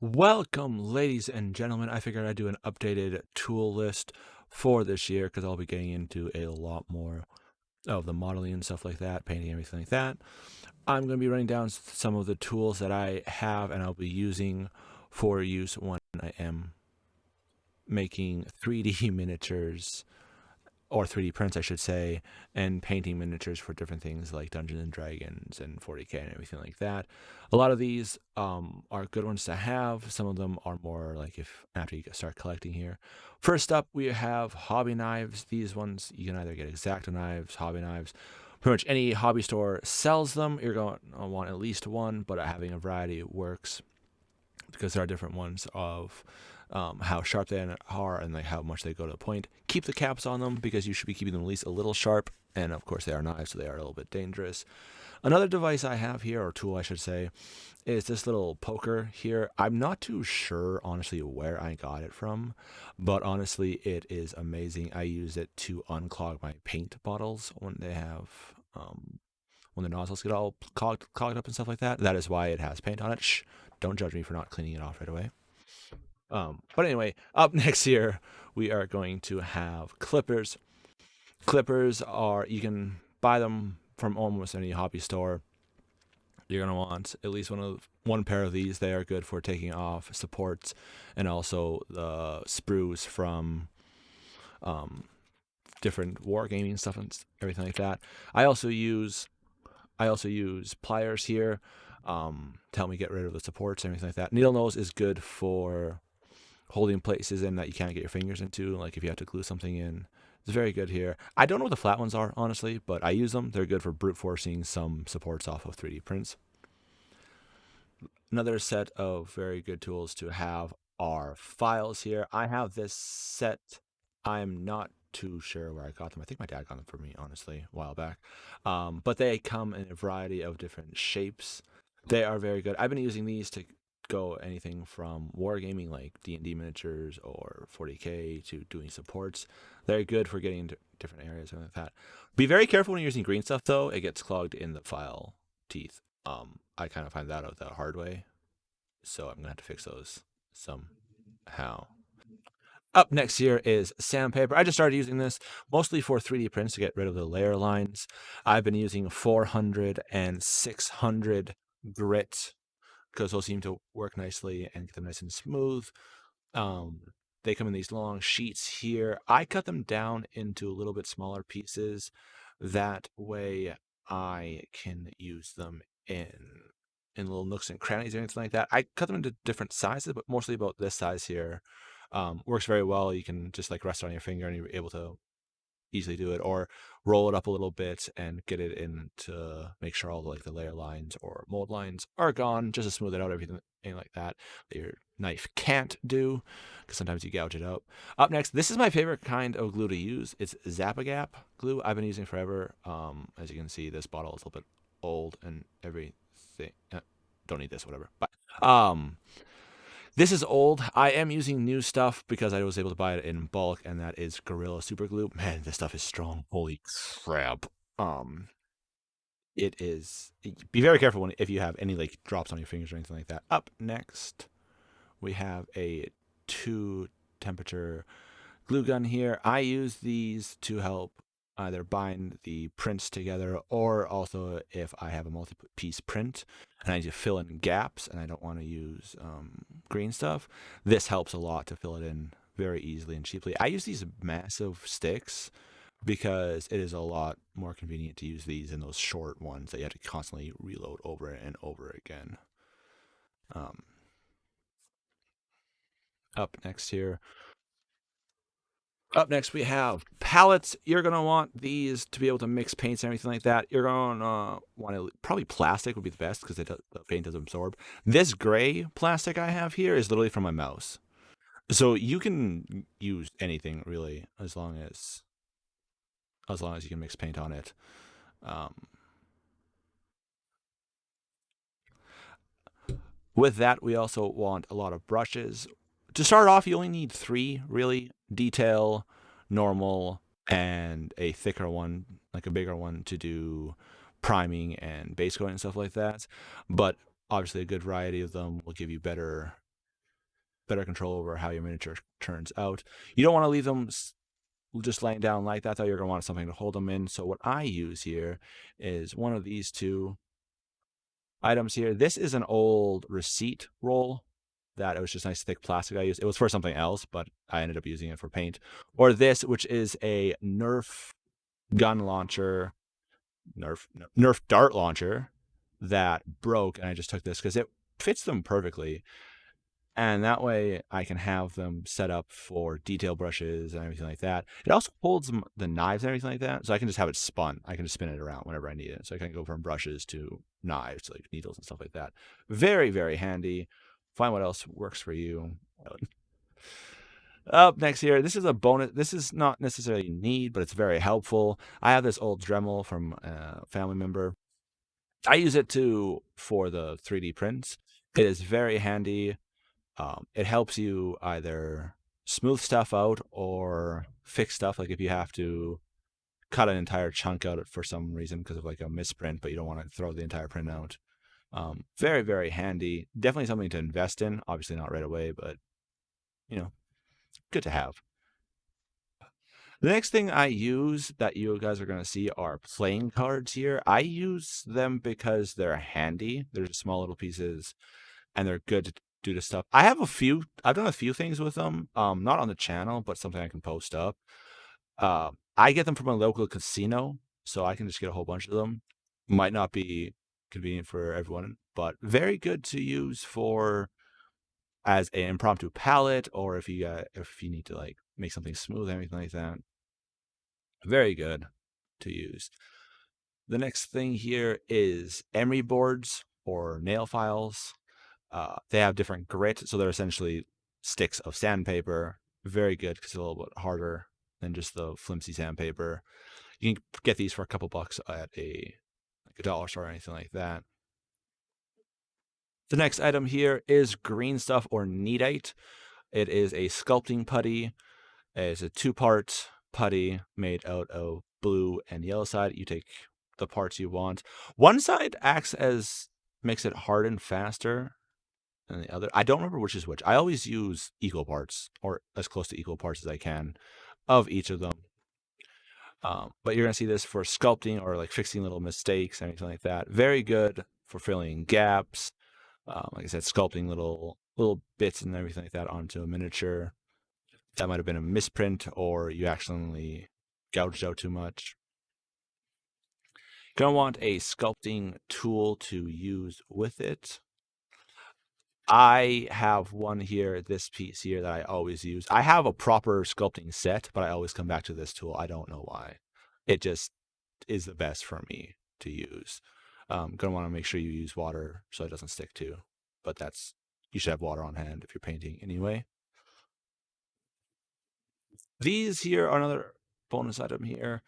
Welcome, ladies and gentlemen. I figured I'd do an updated tool list for this year because I'll be getting into a lot more of the modeling and stuff like that, painting, everything like that. I'm going to be running down some of the tools that I have and I'll be using for use when I am making 3D miniatures or 3D prints, I should say, and painting miniatures for different things like Dungeons and Dragons and 40K and everything like that. A lot of these are good ones to have. Some of them are more like if after you start collecting here. First up, we have hobby knives. These ones you can either get X-Acto knives, hobby knives. Pretty much any hobby store sells them. You're going to want at least one, but having a variety works because there are different ones of how sharp they are and like how much they go to the point. Keep the caps on them because you should be keeping them at least a little sharp. And of course, they are knives, so they are a little bit dangerous. Another device I have here, or tool I should say, is this little poker here. I'm not too sure, honestly, where I got it from, but honestly, it is amazing. I use it to unclog my paint bottles when they have when the nozzles get all clogged up and stuff like that. That is why it has paint on it. Shh, don't judge me for not cleaning it off right away. But anyway, up next here, we are going to have clippers. Clippers are, you can buy them from almost any hobby store. You're going to want at least one pair of these. They are good for taking off supports and also the sprues from different wargaming stuff and everything like that. I also use pliers here to help me get rid of the supports and everything like that. Needle nose is good for holding places in that you can't get your fingers into, like if you have to glue something in. It's very good here. I don't know what the flat ones are, honestly, but I use them. They're good for brute forcing some supports off of 3D prints. Another set of very good tools to have are files here. I have this set. I'm not too sure where I got them. I think my dad got them for me, honestly, a while back. But they come in a variety of different shapes. They are very good. I've been using these to go anything from wargaming like D&D miniatures or 40K to doing supports. They're good for getting into different areas and like that. Be very careful when you're using green stuff though. It gets clogged in the file teeth. I kind of find that out the hard way. So I'm going to have to fix those somehow. Up next here is Sandpaper. I just started using this mostly for 3D prints to get rid of the layer lines. I've been using 400 and 600 grit because those seem to work nicely and get them nice and smooth. They come in these long sheets here. I cut them down into a little bit smaller pieces. That way I can use them in little nooks and crannies or anything like that. I cut them into different sizes, but mostly about this size here. Works very well. You can just like rest it on your finger and you're able to easily do it, or roll it up a little bit and get it in to make sure all the layer lines or mold lines are gone, just to smooth it out, everything like that your knife can't do, because sometimes you gouge it out. Up next, this is my favorite kind of glue to use. It's Zappagap glue. I've been using forever. As you can see, this bottle is a little bit old and everything. Don't need this, whatever. But this is old. I am using new stuff because I was able to buy it in bulk, and that is Gorilla Super Glue. Man, this stuff is strong. Holy crap. It is. Be very careful if you have any like drops on your fingers or anything like that. Up next, we have a 2 temperature glue gun here. I use these to help either bind the prints together, or also if I have a multi-piece print and I need to fill in gaps and I don't want to use green stuff, this helps a lot to fill it in very easily and cheaply. I use these massive sticks because it is a lot more convenient to use these than those short ones that you have to constantly reload over and over again. Up next here, Up next, we have pallets. You're going to want these to be able to mix paints and everything like that. You're going to want to, probably plastic would be the best because the paint does absorb. This gray plastic I have here is literally from my mouse. So you can use anything really as long as you can mix paint on it. With that, we also want a lot of brushes. To start off, you only need 3 really: detail, normal, and a thicker one, like a bigger one, to do priming and base coating and stuff like that. But obviously, a good variety of them will give you better better control over how your miniature turns out. You don't want to leave them just laying down like that, though. You're going to want something to hold them in. So what I use here is one of these two items here. This is an old receipt roll that it was just nice thick plastic I used. It was for something else, but I ended up using it for paint. Or this, which is a Nerf gun launcher, Nerf dart launcher that broke, and I just took this because it fits them perfectly. And that way I can have them set up for detail brushes and everything like that. It also holds the knives and everything like that. So I can just have it spun. I can just spin it around whenever I need it. So I can go from brushes to knives, like needles and stuff like that. Very, very handy. Find what else works for you. Up next here, this is a bonus. This is not necessarily need, but it's very helpful. I have this old Dremel from a family member. I use it for the 3D prints. It is very handy. It helps you either smooth stuff out or fix stuff. Like if you have to cut an entire chunk out for some reason because of like a misprint, but you don't want to throw the entire print out. Very, very handy. Definitely something to invest in. Obviously not right away, but good to have. The next thing I use that you guys are going to see are playing cards here. I use them because they're handy. They're just small little pieces and they're good to do this stuff. I've done a few things with them, not on the channel, but something I can post up. I get them from a local casino, so I can just get a whole bunch of them. Might not be convenient for everyone, but very good to use as an impromptu palette, or if you need to like make something smooth, anything like that. Very good to use. The next thing here is Emery boards or nail files. They have different grit, so they're essentially sticks of sandpaper. Very good because it's a little bit harder than just the flimsy sandpaper. You can get these for a couple bucks at a dollar store or anything like that. The next item here is green stuff or neatite. It is a sculpting putty. It's a 2-part putty made out of blue and yellow side. You take the parts you want. One side makes it harden faster than the other. I don't remember which is which. I always use equal parts or as close to equal parts as I can of each of them. But you're going to see this for sculpting or like fixing little mistakes, anything like that. Very good for filling gaps. Like I said, sculpting little bits and everything like that onto a miniature. That might have been a misprint or you accidentally gouged out too much. You're going to want a sculpting tool to use with it. I have one here, this piece here that I always use. I have a proper sculpting set, but I always come back to this tool. I don't know why. It just is the best for me to use. Going to want to make sure you use water so it doesn't stick too. But you should have water on hand if you're painting anyway. These here are another bonus item here.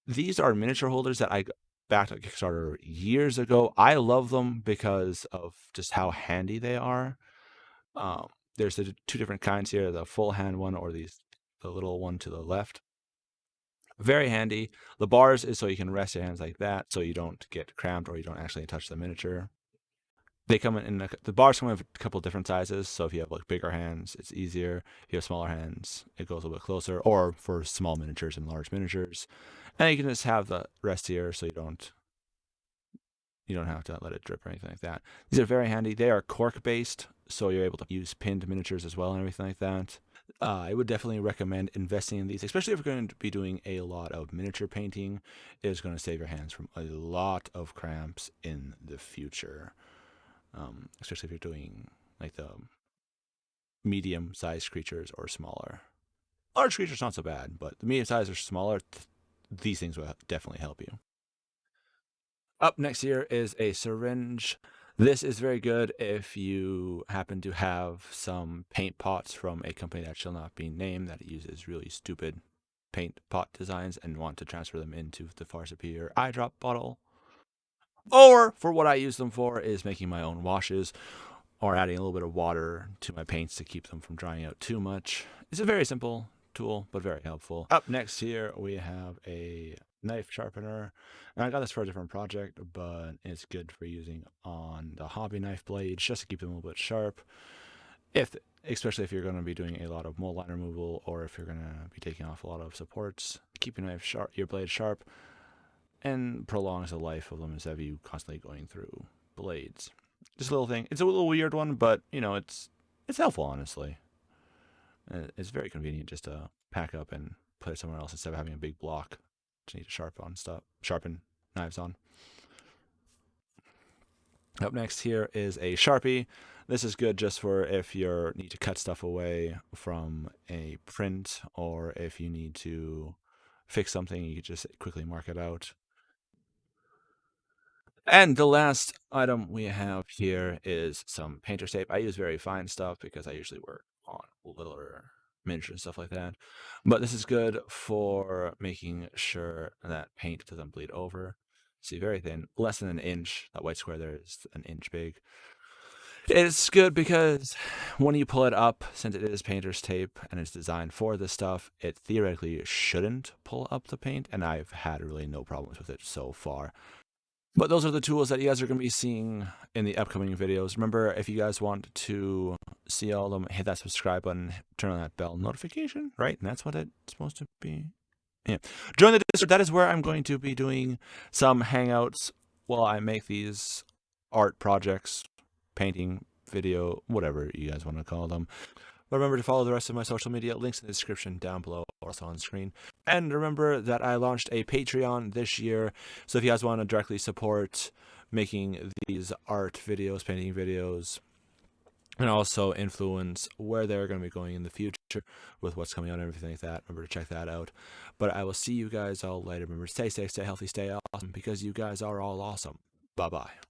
These are miniature holders that I backed on Kickstarter years ago. I love them because of just how handy they are. There's the 2 different kinds here, the full hand one or the little one to the left. Very handy. The bars is so you can rest your hands like that so you don't get cramped or you don't actually touch the miniature. They come the bars come in a couple different sizes, so if you have like bigger hands, it's easier. If you have smaller hands, it goes a little bit closer, or for small miniatures and large miniatures. And you can just have the rest here so you don't have to let it drip or anything like that. These are very handy. They are cork based, so you're able to use pinned miniatures as well and everything like that. I would definitely recommend investing in these, especially if you're going to be doing a lot of miniature painting. It is going to save your hands from a lot of cramps in the future. Especially if you're doing like the medium-sized creatures or smaller. Large creatures not so bad, but the medium-sized or smaller, these things will definitely help you. Up next here is a syringe. This is very good if you happen to have some paint pots from a company that shall not be named that uses really stupid paint pot designs and want to transfer them into the far superior eye drop bottle. Or for what I use them for is making my own washes or adding a little bit of water to my paints to keep them from drying out too much. It's a very simple tool, but very helpful. Up next here, we have a knife sharpener. And I got this for a different project, but it's good for using on the hobby knife blades just to keep them a little bit sharp. especially if you're going to be doing a lot of mold line removal, or if you're going to be taking off a lot of supports, keep your blade sharp, and prolongs the life of them instead of you constantly going through blades. Just a little thing. It's a little weird one, but it's helpful, honestly. It's very convenient just to pack up and put it somewhere else instead of having a big block to need to sharpen knives on. Up next here is a Sharpie. This is good just for if you need to cut stuff away from a print, or if you need to fix something, you can just quickly mark it out. And the last item we have here is some painter's tape. I use very fine stuff because I usually work on littler miniatures and stuff like that. But this is good for making sure that paint doesn't bleed over. See, very thin, less than an inch. That white square there is an inch big. It's good because when you pull it up, since it is painter's tape and it's designed for this stuff, it theoretically shouldn't pull up the paint, and I've had really no problems with it so far. But those are the tools that you guys are going to be seeing in the upcoming videos. Remember, if you guys want to see all of them, hit that subscribe button, turn on that bell notification, right? And that's what it's supposed to be. Yeah. Join the Discord. That is where I'm going to be doing some hangouts while I make these art projects, painting, video, whatever you guys want to call them. But remember to follow the rest of my social media, links in the description down below, also on screen. And remember that I launched a Patreon this year, so if you guys want to directly support making these art videos, painting videos, and also influence where they're going to be going in the future with what's coming out and everything like that, remember to check that out. But I will see you guys all later. Remember, stay safe, stay healthy, stay awesome, because you guys are all awesome. Bye-bye.